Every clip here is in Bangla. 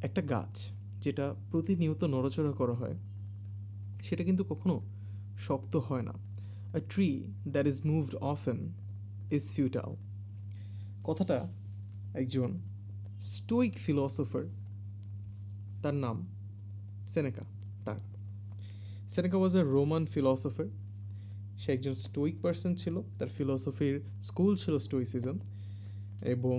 একটা গাছ যেটা প্রতিনিয়ত নড়াচড়া করা হয় সেটা কিন্তু কখনো শক্ত হয় না। A tree that is moved often is futile. কথাটা একজন স্টোইক ফিলসফার, তার নাম সেনেকা। তার সেনেকা ওয়াজ এ রোমান ফিলসফার। সে একজন স্টোইক পার্সন ছিল, তার ফিলসফির স্কুল ছিল স্টোইসিজম, এবং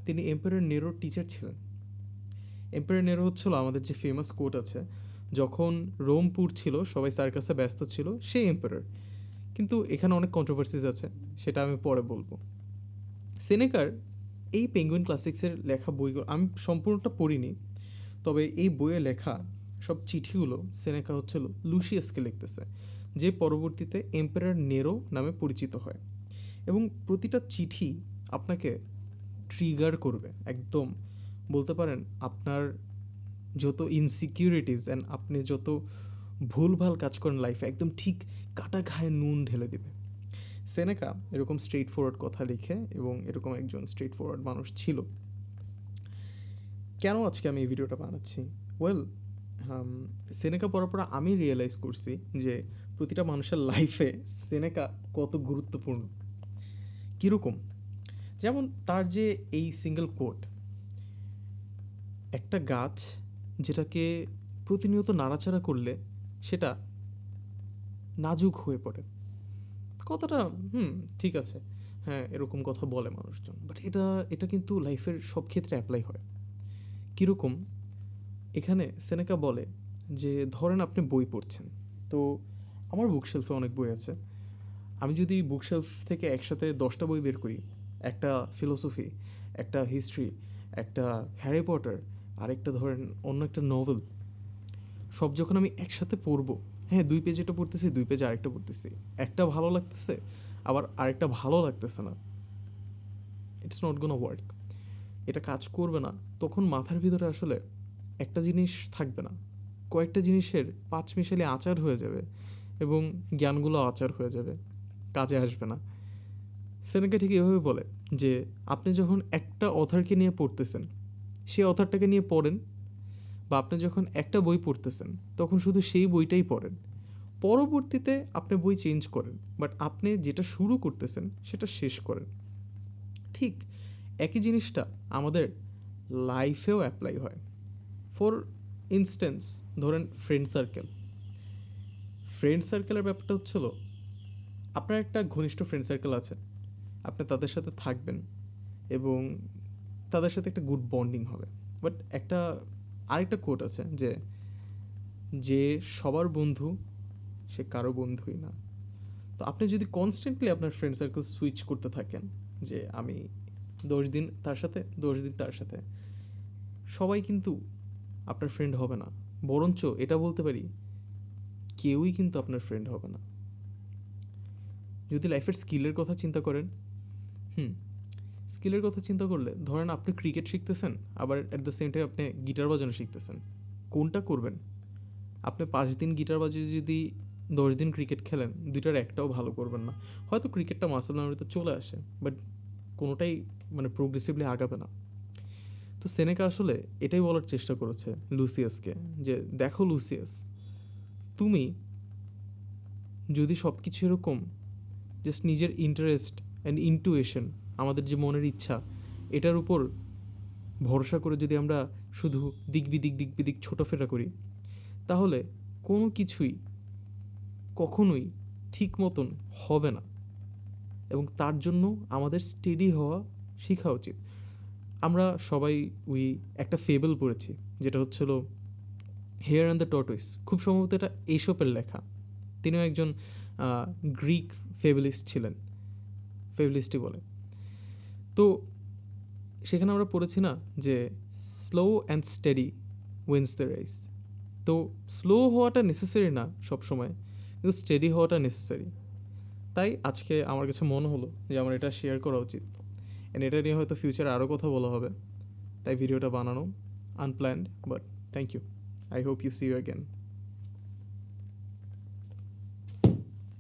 তিনি এম্পারার নেরোর টিচার ছিলেন। এম্পারার নেরো হচ্ছিল আমাদের যে ফেমাস কোট আছে, যখন রোম ছিল সবাই সার্কাসে ব্যস্ত ছিল, সেই এম্পারার। কিন্তু এখানে অনেক কন্ট্রোভার্সিস আছে, সেটা আমি পরে বলবো। সেনেকার এই পেঙ্গুইন ক্লাসিক্সের লেখা বইগুলো আমি সম্পূর্ণটা পড়িনি, তবে এই বইয়ে লেখা সব চিঠিগুলো সেনেকা হচ্ছিল লুসিয়াসকে লিখতেছে, যে পরবর্তীতে এম্পারার নেরো নামে পরিচিত হয়। এবং প্রতিটা চিঠি আপনাকে ট্রিগার করবে একদম, বলতে পারেন আপনার যত ইনসিকিউরিটিস অ্যান্ড আপনি যত ভুলভাল কাজ করেন লাইফে, একদম ঠিক কাটা ঘায়ে নুন ঢেলে দেবে। সেনেকা এরকম স্ট্রেট ফরওয়ার্ড কথা লিখে এবং এরকম একজন স্ট্রেট ফরওয়ার্ড মানুষ ছিল। কেন আজকে আমি এই ভিডিওটা বানাচ্ছি? ওয়েল, সেনেকা পড়ার পর আমি রিয়েলাইজ করছি যে প্রতিটা মানুষের লাইফে সেনেকা কত গুরুত্বপূর্ণ। কীরকম? যেমন তার যে এই সিঙ্গেল কোট, একটা গাছ যেটাকে প্রতিনিয়ত নাড়াচাড়া করলে সেটা নাজুক হয়ে পড়ে। কথাটা ঠিক আছে, হ্যাঁ এরকম কথা বলে মানুষজন, বাট এটা এটা কিন্তু লাইফের সব ক্ষেত্রে অ্যাপ্লাই হয়। কীরকম? এখানে সেনেকা বলে যে ধরেন আপনি বই পড়ছেন, তো আমার বুকশেলফে অনেক বই আছে। আমি যদি বুকশেলফ থেকে একসাথে 10টা বই বের করি, একটা ফিলোসফি, একটা হিস্ট্রি, একটা হ্যারি পটার, আরেকটা ধরেন অন্য একটা নভেল, সব যখন আমি একসাথে পড়বো, হ্যাঁ 2 পেজ এটা পড়তেছি, 2 পেজ আরেকটা পড়তেছি, একটা ভালো লাগতেছে আবার আরেকটা ভালো লাগতেছে না, ইটস নট গোনা ওয়ার্ক, এটা কাজ করবে না। তখন মাথার ভিতরে আসলে একটা জিনিস থাকবে না, কয়েকটা জিনিসের পাঁচমিশালি আচার হয়ে যাবে এবং জ্ঞানগুলো আচার হয়ে যাবে, কাজে আসবে না। সেনেকা ঠিক এভাবে বলে যে আপনি যখন একটা অথারকে নিয়ে পড়তেছেন, সেই অথারটাকে নিয়ে পড়েন, বা আপনি যখন একটা বই পড়তেছেন তখন শুধু সেই বইটাই পড়েন। পরবর্তীতে আপনি বই চেঞ্জ করেন, বাট আপনি যেটা শুরু করতেছেন সেটা শেষ করেন। ঠিক একই জিনিসটা আমাদের লাইফেও অ্যাপ্লাই হয়। ফর ইনস্ট্যান্স, ধরেন ফ্রেন্ড সার্কেলের ব্যাপারটা হচ্ছিল, আপনার একটা ঘনিষ্ঠ ফ্রেন্ড সার্কেল আছে, আপনি তাদের সাথে থাকবেন এবং তাদের সাথে একটা গুড বন্ডিং হবে। বাট আরেকটা কোট আছে যে যে সবার বন্ধু সে কারো বন্ধুই না। তো আপনি যদি কনস্ট্যান্টলি আপনার ফ্রেন্ড সার্কেল সুইচ করতে থাকেন, যে আমি 10 দিন তার সাথে, 10 দিন তার সাথে, সবাই কিন্তু আপনার ফ্রেন্ড হবে না, বরঞ্চ এটা বলতে পারি কেউই কিন্তু আপনার ফ্রেন্ড হবে না। যদি লাইফের স্কিলের কথা চিন্তা করেন, স্কিলের কথা চিন্তা করলে ধরেন আপনি ক্রিকেট শিখতেছেন, আবার অ্যাট দ্য সেম টাইম আপনি গিটার বাজানো শিখতেছেন, কোনটা করবেন? আপনি 5 দিন গিটার বাজিয়ে যদি 10 দিন ক্রিকেট খেলেন, দুইটার একটাও ভালো করবেন না। হয়তো ক্রিকেটটা মাসল মেমোরিতে চলে আসে, বাট কোনোটাই মানে প্রোগ্রেসিভলি আগাবে না। তো সেনেকা আসলে এটাই বলার চেষ্টা করেছে লুসিয়াসকে, যে দেখো লুসিয়াস, তুমি যদি সব কিছু এরকম জাস্ট নিজের ইন্টারেস্ট অ্যান্ড ইনটুইশন, আমাদের যে মনের ইচ্ছা, এটার উপর ভরসা করে যদি আমরা শুধু দিক বিদিক ছোটাফেরা করি, তাহলে কোনো কিছুই কখনোই ঠিক মতন হবে না। এবং তার জন্য আমাদের স্টেডি হওয়া শেখা উচিত। আমরা সবাই একটা ফেবল পড়েছি, যেটা হচ্ছিল হেয়ার অ্যান্ড দ্য টর্টয়েস। খুব সম্ভবত এটা এসপের লেখা। তিনিও একজন গ্রিক ফেবলিস্ট ছিলেন, ফেবলিস্টই বলে। তো সেখানে আমরা পড়েছি না যে slow and steady wins the race. তো স্লো হওয়াটা নেসেসারি না সবসময়, কিন্তু স্টেডি হওয়াটা নেসেসারি। তাই আজকে আমার কাছে মনে হলো যে আমার এটা শেয়ার করা উচিত, অ্যান্ড এটা নিয়ে হয়তো ফিউচারে আরও কথা বলা হবে, তাই ভিডিওটা বানানো, unplanned, but thank you. I hope you see you again.